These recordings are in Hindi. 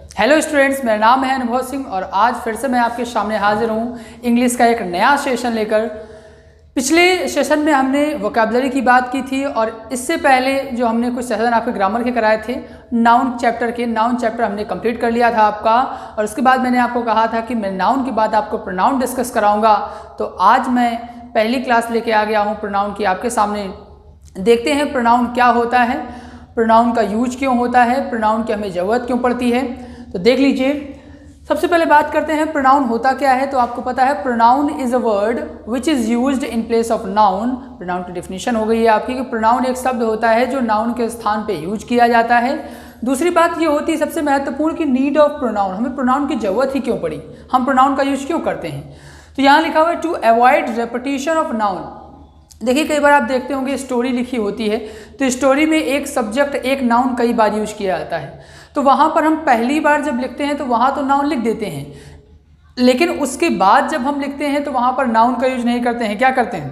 हेलो स्टूडेंट्स, मेरा नाम है अनुभव सिंह और आज फिर से मैं आपके सामने हाजिर हूँ इंग्लिश का एक नया सेशन लेकर। पिछले सेशन में हमने वोकैबुलरी की बात की थी और इससे पहले जो हमने कुछ सेशन आपके ग्रामर के कराए थे, नाउन चैप्टर हमने कंप्लीट कर लिया था आपका। और उसके बाद मैंने आपको कहा था कि मैं नाउन के बाद आपको प्रोनाउन डिस्कस कराऊंगा। तो आज मैं पहली क्लास लेके आ गया हूँ प्रोनाउन की आपके सामने। देखते हैं प्रोनाउन क्या होता है, प्रोनाउन का यूज क्यों होता है, प्रोनाउन की हमें ज़रूरत क्यों पड़ती है। तो देख लीजिए, सबसे पहले बात करते हैं प्रोनाउन होता क्या है। तो आपको पता है pronoun is a word which is used in place of noun. Pronoun की डेफिनेशन हो गई है आपकी कि प्रोनाउन एक शब्द होता है जो नाउन के स्थान पे यूज किया जाता है। दूसरी बात ये होती है सबसे महत्वपूर्ण कि नीड ऑफ प्रोनाउन, हमें प्रोनाउन की ज़रूरत ही क्यों पड़ी, हम प्रोनाउन का यूज क्यों करते हैं। तो यहाँ लिखा हुआ है to avoid repetition of noun. देखिए, कई बार आप देखते होंगे स्टोरी लिखी होती है तो स्टोरी में एक सब्जेक्ट एक नाउन कई बार यूज किया जाता है। तो वहाँ पर हम पहली बार जब लिखते हैं तो वहाँ तो नाउन लिख देते हैं, लेकिन उसके बाद जब हम लिखते हैं तो वहाँ पर नाउन का यूज नहीं करते हैं। क्या करते हैं?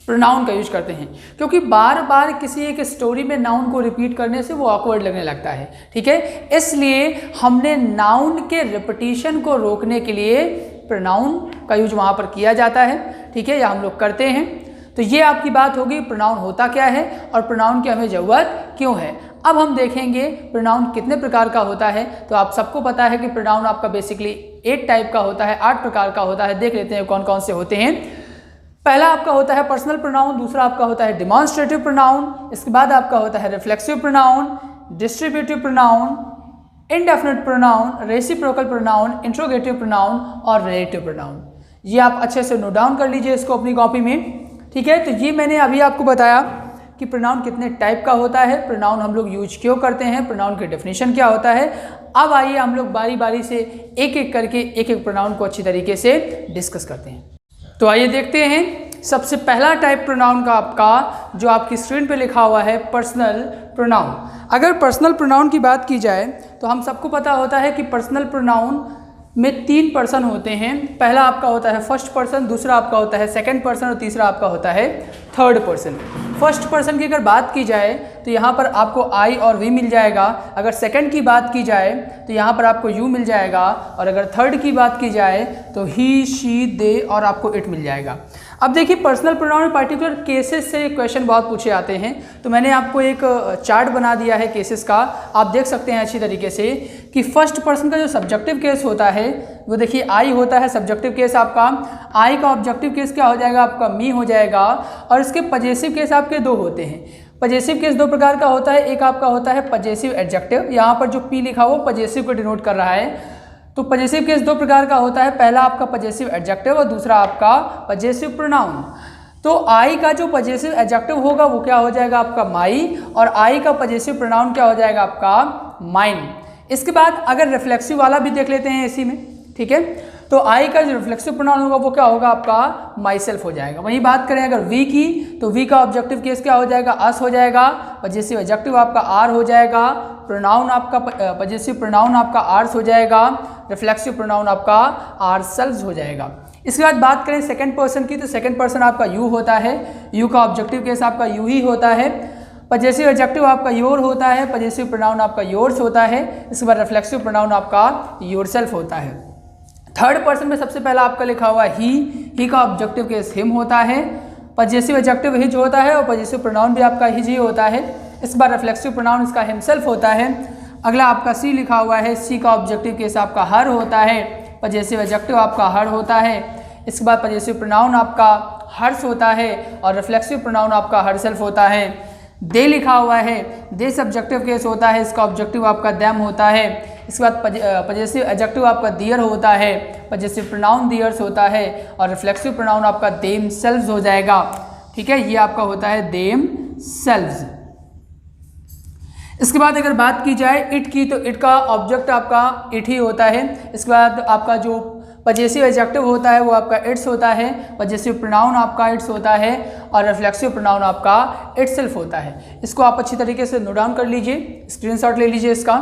प्रोनाउन का यूज करते हैं, क्योंकि बार बार किसी एक स्टोरी में नाउन को रिपीट करने से वो ऑकवर्ड लगने लगता है। ठीक है, इसलिए हमने नाउन के रिपीटिशन को रोकने के लिए प्रोनाउन का यूज वहाँ पर किया जाता है। ठीक है, या हम लोग करते हैं। तो ये आपकी बात होगी प्रोनाउन होता क्या है और प्रोनाउन की हमें ज़रूरत क्यों है। अब हम देखेंगे प्रोनाउन कितने प्रकार का होता है। तो आप सबको पता है कि प्रोनाउन आपका बेसिकली 8 टाइप का होता है, 8 प्रकार का होता है। देख लेते हैं कौन कौन से होते हैं। पहला आपका होता है पर्सनल प्रोनाउन, दूसरा आपका होता है डिमॉन्स्ट्रेटिव प्रोनाउन, इसके बाद आपका होता है reflexive pronoun, distributive pronoun, indefinite pronoun, reciprocal pronoun, interrogative pronoun और रिलेटिव प्रोनाउन। ये आप अच्छे से नोट डाउन कर लीजिए इसको अपनी कॉपी में। ठीक है, तो ये मैंने अभी आपको बताया कि प्रोनाउन कितने टाइप का होता है, प्रोनाउन हम लोग यूज क्यों करते हैं, प्रोनाउन की डेफिनेशन क्या होता है। अब आइए हम लोग बारी बारी से एक एक करके एक एक प्रोनाउन को अच्छी तरीके से डिस्कस करते हैं। तो आइए देखते हैं। सबसे पहला टाइप प्रोनाउन का आपका जो आपकी स्क्रीन पे लिखा हुआ है पर्सनल प्रोनाउन। अगर पर्सनल प्रोनाउन की बात की जाए तो हम सबको पता होता है कि पर्सनल प्रोनाउन में 3 पर्सन होते हैं। पहला आपका होता है फर्स्ट पर्सन, दूसरा आपका होता है सेकंड पर्सन और तीसरा आपका होता है थर्ड पर्सन। फर्स्ट पर्सन की अगर बात की जाए तो यहाँ पर आपको आई और वी मिल जाएगा। अगर सेकंड की बात की जाए तो यहाँ पर आपको यू मिल जाएगा। और अगर थर्ड की बात की जाए तो ही, शी, दे और आपको इट मिल जाएगा। अब देखिए, पर्सनल प्रोनाउन में पर्टिकुलर केसेस से क्वेश्चन बहुत पूछे आते हैं। तो मैंने आपको एक चार्ट बना दिया है केसेस का, आप देख सकते हैं अच्छी तरीके से कि फर्स्ट पर्सन का जो सब्जेक्टिव केस होता है वो देखिए आई होता है सब्जेक्टिव केस आपका। आई का ऑब्जेक्टिव केस क्या हो जाएगा आपका? मी हो जाएगा। और इसके पजेसिव केस आपके 2 होते हैं। पजेसिव केस 2 प्रकार का होता है। एक आपका होता है पजेसिव एडजेक्टिव, यहाँ पर जो पी लिखा हुआ पजेसिव को डिनोट कर रहा है। तो पजेसिव केस 2 प्रकार का होता है। पहला आपका पजेसिव एडजेक्टिव और दूसरा आपका पजेसिव प्रोनाउन। तो आई का जो पजेसिव एडजेक्टिव होगा वो क्या हो जाएगा आपका? माई। और आई का पजेसिव प्रोनाउन क्या हो जाएगा आपका? माइन। इसके बाद अगर रिफ्लेक्सिव वाला भी देख लेते हैं इसी में। ठीक है, तो आई का जो रिफ्लेक्सिव प्रोनाउन होगा वो क्या होगा आपका? माई सेल्फ हो जाएगा। वहीं बात करें अगर वी की तो वी का ऑब्जेक्टिव केस क्या हो जाएगा? अस हो जाएगा। पजेसिव एडजेक्टिव आपका आर हो जाएगा। प्रोनाउन आपका पजेसिव प्रोनाउन आपका आर्स हो जाएगा। रिफ्लेक्सिव प्रोनाउन आपका आर सेल्व्स हो जाएगा। इसके बाद बात करें सेकंड पर्सन की तो सेकंड पर्सन आपका यू होता है। यू का ऑब्जेक्टिव केस आपका यू ही होता है। पजेसिव एडजेक्टिव आपका योर होता है। पजेसिव प्रोनाउन आपका योर्स होता है। इसके बाद रिफ्लेक्सिव प्रोनाउन आपका योरसेल्फ होता है। थर्ड पर्सन में सबसे पहला आपका लिखा हुआ ही का ऑब्जेक्टिव केस हिम होता है। पजेसिव एडजेक्टिव हिज होता है और पजेसिव प्रोनाउन भी आपका हिज ही होता है। इस बार रिफ्लेक्सिव प्रोनाउन इसका हिमसेल्फ होता है। अगला आपका सी लिखा हुआ है। सी का ऑब्जेक्टिव केस आपका हर होता है। पजेसिव एडजेक्टिव आपका हर होता है। इसके बाद पजेसिव प्रोनाउन आपका हर्ष होता है और रिफ्लेक्सिव प्रोनाउन आपका हर सेल्फ होता है। दे लिखा हुआ है। दे सब्जेक्टिव केस होता है। इसका ऑब्जेक्टिव आपका देम होता है। इसके बाद पजेसिव एडजेक्टिव आपका दियर होता है। पजेसिव प्रोनाउन दियर्स होता है और रिफ्लेक्सिव प्रोनाउन आपका देम सेल्व्स हो जाएगा। ठीक है, ये आपका होता है देम सेल्व्स। इसके बाद अगर बात की जाए इट की तो इट का ऑब्जेक्ट आपका इट ही होता है। इसके बाद आपका जो पजेसिव एडजेक्टिव होता है वो आपका इट्स होता है। पजेसिव प्रोनाउन आपका इट्स होता है और रिफ्लेक्सिव प्रोनाउन आपका इटसेल्फ होता है। इसको आप अच्छी तरीके से नोट डाउन कर लीजिए, स्क्रीनशॉट ले लीजिए इसका।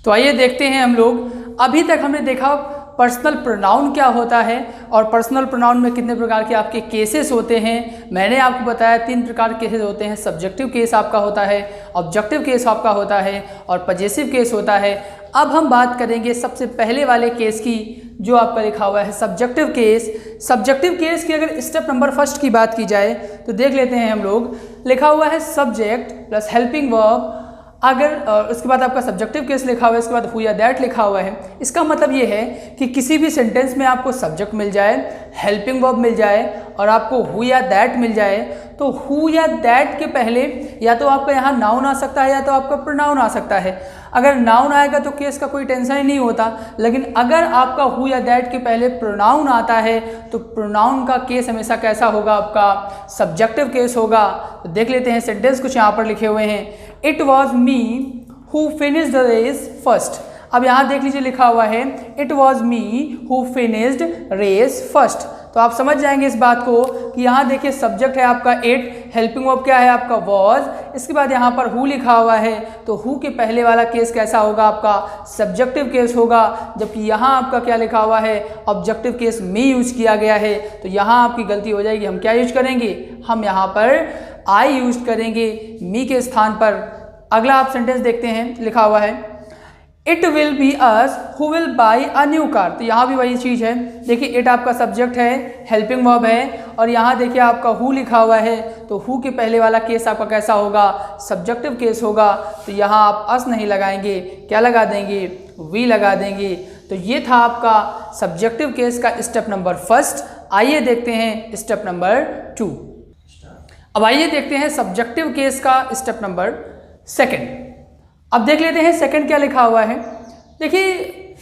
तो आइए देखते हैं हम लोग। अभी तक हमने देखा पर्सनल प्रोनाउन क्या होता है और पर्सनल प्रोनाउन में कितने प्रकार के आपके केसेस होते हैं। मैंने आपको बताया 3 प्रकार के केसेस होते हैं। सब्जेक्टिव केस आपका होता है, ऑब्जेक्टिव केस आपका होता है और पजेसिव केस होता है। अब हम बात करेंगे सबसे पहले वाले केस की, जो आपका लिखा हुआ है सब्जेक्टिव केस। सब्जेक्टिव केस की अगर स्टेप नंबर फर्स्ट की बात की जाए तो देख लेते हैं हम लोग। लिखा हुआ है सब्जेक्ट प्लस हेल्पिंग वर्ब, अगर उसके बाद आपका सब्जेक्टिव केस लिखा हुआ है, इसके बाद हु या दैट लिखा हुआ है। इसका मतलब ये है कि किसी भी सेंटेंस में आपको सब्जेक्ट मिल जाए, हेल्पिंग वर्ब मिल जाए और आपको हु या दैट मिल जाए, तो हु या दैट के पहले या तो आपका यहाँ नाउन आ सकता है या तो आपका प्रोनाउन आ सकता है। अगर नाउन आएगा तो केस का कोई टेंशन ही नहीं होता, लेकिन अगर आपका हु या दैट के पहले प्रोनाउन आता है तो प्रोनाउन का केस हमेशा कैसा होगा, आपका सब्जेक्टिव केस होगा। तो देख लेते हैं सेंटेंस कुछ यहाँ पर लिखे हुए हैं। It was me who finished the race first. अब यहाँ देख लीजिए लिखा हुआ है it was me who finished race first. तो आप समझ जाएंगे इस बात को कि यहाँ देखिए सब्जेक्ट है आपका इट, हेल्पिंग वर्ब क्या है आपका वॉज, इसके बाद यहाँ पर हु लिखा हुआ है, तो हु के पहले वाला केस कैसा होगा, आपका सब्जेक्टिव केस होगा। जबकि यहाँ आपका क्या लिखा हुआ है, ऑब्जेक्टिव केस मी यूज किया गया है। तो यहाँ आपकी गलती हो जाएगी। हम क्या यूज करेंगे, हम यहाँ पर आई यूज करेंगे मी के स्थान पर। अगला आप सेंटेंस देखते हैं, लिखा हुआ है it will be us who will by a new car. तो यहाँ भी वही चीज़ है। देखिए इट आपका सब्जेक्ट है, हेल्पिंग वर्ब है और यहाँ देखिए आपका हु लिखा हुआ है, तो हु के पहले वाला केस आपका कैसा होगा, सब्जेक्टिव केस होगा। तो यहाँ आप अस नहीं लगाएंगे, क्या लगा देंगे, वी लगा देंगे। तो ये था आपका सब्जेक्टिव केस का स्टेप नंबर फर्स्ट। आइए देखते हैं स्टेप नंबर 2। अब आइए देखते हैं सब्जेक्टिव केस का स्टेप नंबर सेकेंड। अब देख लेते हैं सेकंड क्या लिखा हुआ है। देखिए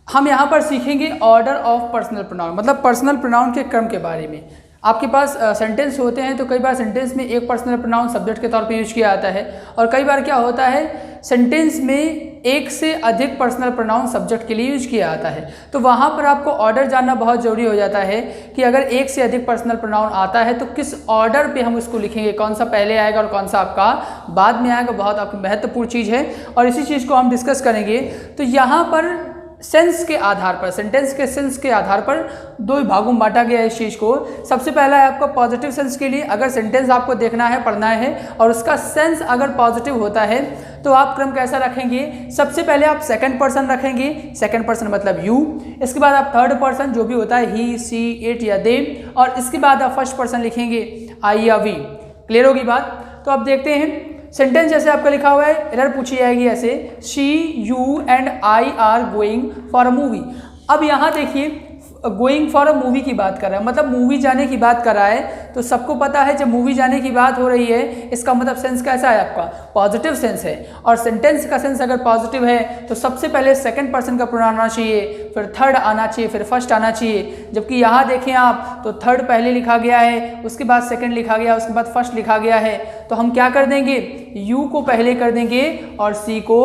हम यहाँ पर सीखेंगे ऑर्डर ऑफ पर्सनल प्रोनाउन, मतलब पर्सनल प्रोनाउन के क्रम के बारे में। आपके पास सेंटेंस होते हैं तो कई बार सेंटेंस में एक पर्सनल प्रोनाउन सब्जेक्ट के तौर पे यूज किया जाता है और कई बार क्या होता है सेंटेंस में एक से अधिक पर्सनल प्रोनाउन सब्जेक्ट के लिए यूज किया जाता है। तो वहाँ पर आपको ऑर्डर जानना बहुत ज़रूरी हो जाता है कि अगर एक से अधिक पर्सनल प्रोनाउन आता है तो किस ऑर्डर पे हम उसको लिखेंगे, कौन सा पहले आएगा और कौन सा आपका बाद में आएगा। बहुत आपकी महत्वपूर्ण चीज़ है और इसी चीज़ को हम डिस्कस करेंगे। तो यहाँ पर सेंस के आधार पर, सेंटेंस के सेंस के आधार पर 2 भागों में बांटा गया है इस चीज़ को। सबसे पहला है आपका पॉजिटिव सेंस के लिए, अगर सेंटेंस आपको देखना है, पढ़ना है और उसका सेंस अगर पॉजिटिव होता है तो आप क्रम कैसा रखेंगे, सबसे पहले आप सेकंड पर्सन रखेंगे, सेकंड पर्सन मतलब यू। इसके बाद आप थर्ड पर्सन जो भी होता है ही, सी, इट या दे, और इसके बाद आप फर्स्ट पर्सन लिखेंगे आई या वी। क्लियर होगी बात। तो अब देखते हैं सेंटेंस जैसे आपका लिखा हुआ है, एरर पूछी जाएगी ऐसे, she, you and I R going for a movie. अब यहाँ देखिए गोइंग फॉर अ मूवी की बात कर रहा है, मतलब मूवी जाने की बात कर रहा है। तो सबको पता है जब मूवी जाने की बात हो रही है इसका मतलब सेंस कैसा है आपका, पॉजिटिव सेंस है। और सेंटेंस का सेंस अगर पॉजिटिव है तो सबसे पहले सेकंड पर्सन का प्रोनाउन आना चाहिए, फिर थर्ड आना चाहिए, फिर फर्स्ट आना चाहिए। जबकि यहाँ देखें आप तो थर्ड पहले लिखा गया है, उसके बाद सेकंड लिखा गया, उसके बाद फर्स्ट लिखा गया है। तो हम क्या कर देंगे, यू को पहले कर देंगे और सी को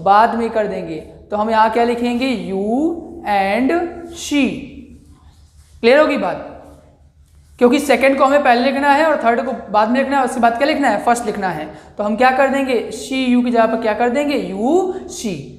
बाद में कर देंगे। तो हम यहाँ क्या लिखेंगे, यू एंड शी। क्लियर होगी बात, क्योंकि सेकंड को हमें पहले लिखना है और थर्ड को बाद में लिखना है, उसके बाद क्या लिखना है, फर्स्ट लिखना है। तो हम क्या कर देंगे, शी यू की जगह पर क्या कर देंगे, you she.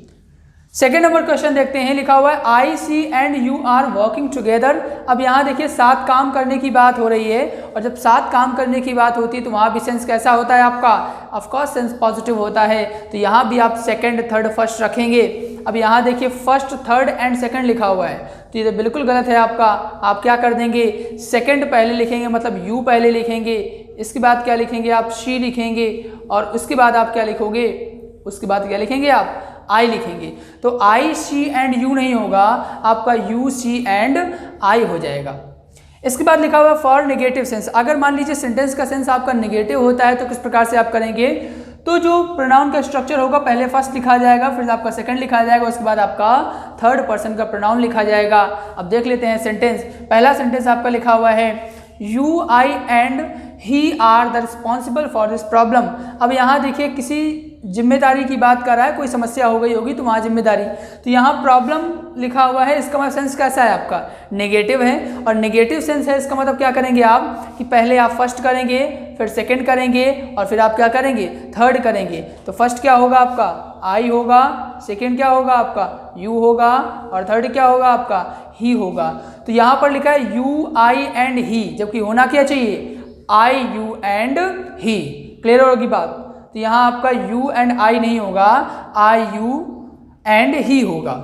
Second number question देखते हैं, लिखा हुआ है I see and you are working together. अब यहाँ देखिए साथ काम करने की बात हो रही है और जब साथ काम करने की बात होती है तो वहाँ भी सेंस कैसा होता है आपका, ऑफकोर्स सेंस पॉजिटिव होता है। तो यहाँ भी आप सेकंड, थर्ड, फर्स्ट रखेंगे। अब यहाँ देखिए फर्स्ट, थर्ड एंड सेकंड लिखा हुआ है तो ये तो बिल्कुल गलत है आपका। आप क्या कर देंगे, सेकंड पहले लिखेंगे, मतलब यू पहले लिखेंगे, इसके बाद क्या लिखेंगे आप, शी लिखेंगे और उसके बाद आप क्या लिखोगे, उसके बाद क्या लिखेंगे आप, आई लिखेंगे। तो आई, शी एंड यू नहीं होगा, आपका यू, शी एंड आई हो जाएगा। इसके बाद लिखा हुआ फॉर नेगेटिव सेंस। अगर मान लीजिए सेंटेंस का सेंस आपका नेगेटिव होता है तो किस प्रकार से आप करेंगे, तो जो प्रोनाउन का स्ट्रक्चर होगा पहले फर्स्ट लिखा जाएगा, फिर आपका सेकंड लिखा जाएगा, उसके बाद आपका थर्ड पर्सन का प्रोनाउन लिखा जाएगा। अब देख लेते हैं सेंटेंस। पहला सेंटेंस आपका लिखा हुआ है you, I and he are the responsible for this problem. अब यहाँ देखिए किसी जिम्मेदारी की बात कर रहा है, कोई समस्या हो गई होगी तो वहाँ जिम्मेदारी। तो यहाँ प्रॉब्लम लिखा हुआ है, इसका मतलब सेंस कैसा है आपका, नेगेटिव है। और नेगेटिव सेंस है, इसका मतलब क्या करेंगे आप कि पहले आप फर्स्ट करेंगे, फिर सेकंड करेंगे, और फिर आप क्या करेंगे, थर्ड करेंगे। तो फर्स्ट क्या होगा आपका, आई होगा, सेकंड क्या होगा आपका, यू होगा, और थर्ड क्या होगा आपका, ही होगा। तो यहाँ पर लिखा है यू, आई एंड ही, जबकि होना क्या चाहिए, आई, यू एंड ही। क्लियर होगी बात। तो यहाँ आपका यू एंड आई नहीं होगा, आई, यू एंड ही होगा।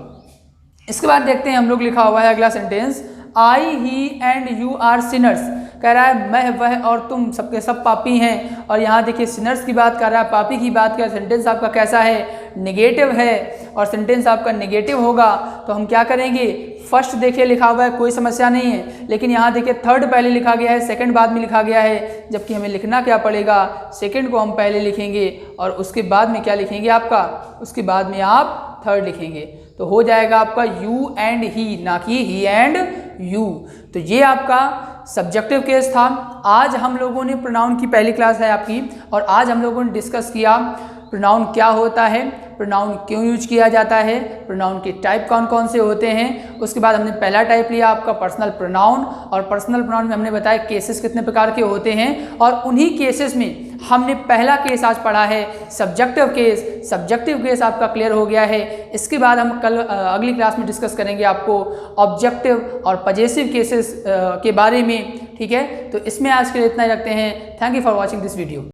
इसके बाद देखते हैं हम लोग, लिखा हुआ है अगला sentence, I, he and you are sinners. कह रहा है मैं, वह और तुम सबके सब पापी हैं। और यहाँ देखिए सिनर्स की बात कर रहा है, पापी की बात कर रहा है। सेंटेंस आपका कैसा है, नेगेटिव है, और सेंटेंस आपका नेगेटिव होगा तो हम क्या करेंगे, फर्स्ट देखिए लिखा हुआ है, कोई समस्या नहीं है, लेकिन यहाँ देखिए थर्ड पहले लिखा गया है, सेकंड बाद में लिखा गया है, जबकि हमें लिखना क्या पड़ेगा, सेकंड को हम पहले लिखेंगे और उसके बाद में क्या लिखेंगे आपका, उसके बाद में आप थर्ड लिखेंगे। तो हो जाएगा आपका यू एंड ही, ना कि ही एंड यू। तो ये आपका सब्जेक्टिव केस था। आज हम लोगों ने प्रोनाउन की पहली क्लास है आपकी, और आज हम लोगों ने डिस्कस किया प्रोनाउन क्या होता है, प्रोनाउन क्यों यूज किया जाता है, प्रोनाउन के टाइप कौन कौन से होते हैं। उसके बाद हमने पहला टाइप लिया आपका पर्सनल प्रोनाउन, और पर्सनल प्रोनाउन में हमने बताया केसेस कितने प्रकार के होते हैं, और उन्हीं केसेस में हमने पहला केस आज पढ़ा है सब्जेक्टिव केस। सब्जेक्टिव केस आपका क्लियर हो गया है। इसके बाद हम कल अगली क्लास में डिस्कस करेंगे आपको ऑब्जेक्टिव और पजेसिव केसेस के बारे में, ठीक है। तो इसमें आज के लिए इतना ही रखते हैं। Thank you for watching this video.